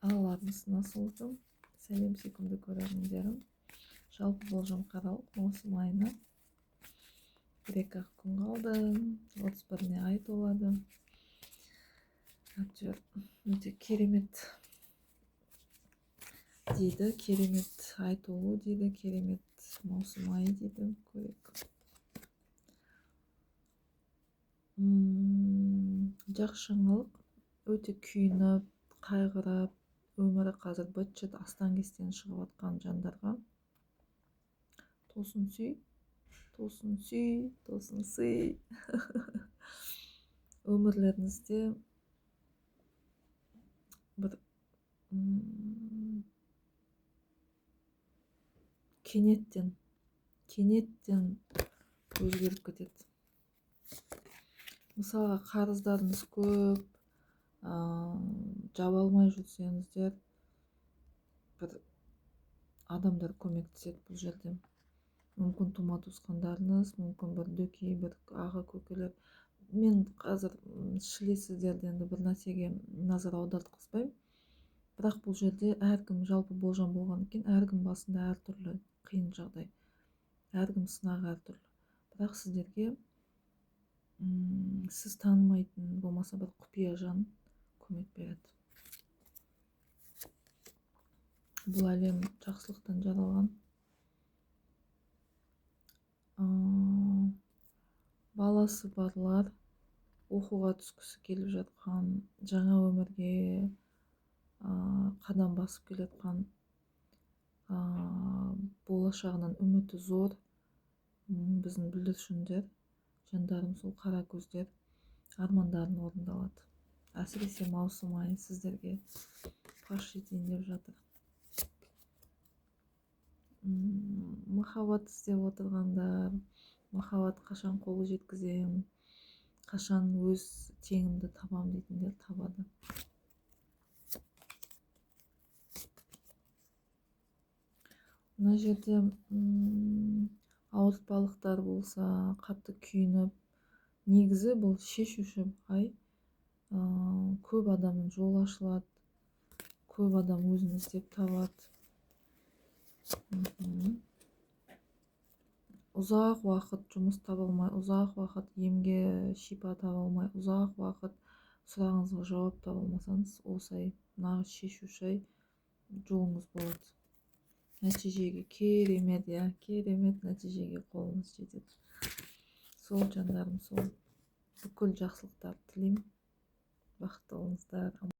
Ааларыңыз насылбы? Сәлем сүйкімді көрермендерім. Жалпы болжам қаралық маусым айына 1-2 күн қалды. 31-не ай толады. Әйтеуір өте керемет дейді, керемет ай толу дейді, керемет маусым айы дейді. Көрейік. Жақсы жаңалық. Өте күйініп, қайғырып, өмірі қазір быт-шыт астан-кестен шығып жатқан жандарға тосын сүй, тосын сүй, тосын сый. Өмірлеріңізде бір кенеттен өзгеріп кетеді. Мысалға, қарыздарыңыз көп, жаба алмай жүрсеңіздер, бір адамдар көмектеседі бұл жерде. Мүмкін тума туысқандарыңыз, мүмкін бір дөкей, бір аға көкелер. Мен қазір шілесіздерді бір нәрсеге назар аудартқызбаймын. Бірақ бұл жерде әркім жалпы болжам болған екен, әркім басында әртүрлі қиын жағдай, әркім сынақ әртүрлі. Бірақ сіздерге сіз танымайтын, болмаса бір құпия жан көмек береді. Бұл әлем жақсылықтан жаралған. Баласы барлар, оқуға түскісі келіп жатқан, жаңа өмірге қадам басып келе жатқан, болашағынан үміті зор біздің бүлдіршіндер, жандарым, сол қара көздер армандарын орындалады. Әсіресе маусым айы сіздерге паш етейін деп жатыр. Махаббат іздеп отырғандар, махаббат қашан қолы жеткізем, қашан өз теңімді табам дейтіндер табады. Мына жерде ауыртпалықтар болса, қатты күйініп, негізі бұл шешуші ай. Көп адамның жолы ашылады, көп адам өзін іздеп табады. Ұзақ уақыт жұмыс таба алмай, ұзақ уақыт емге шипа таба алмай, ұзақ уақыт сұрағыңызға жауап таба алмасаңыз, осы ай нағыз шешуші ай, жолыңыз болады. Нәтижеге керемет нәтижеге қолыңыз жетеді. Сол жандарым, сол бүкіл жақсылықтар тілеймін. Бақытты болыңыздар.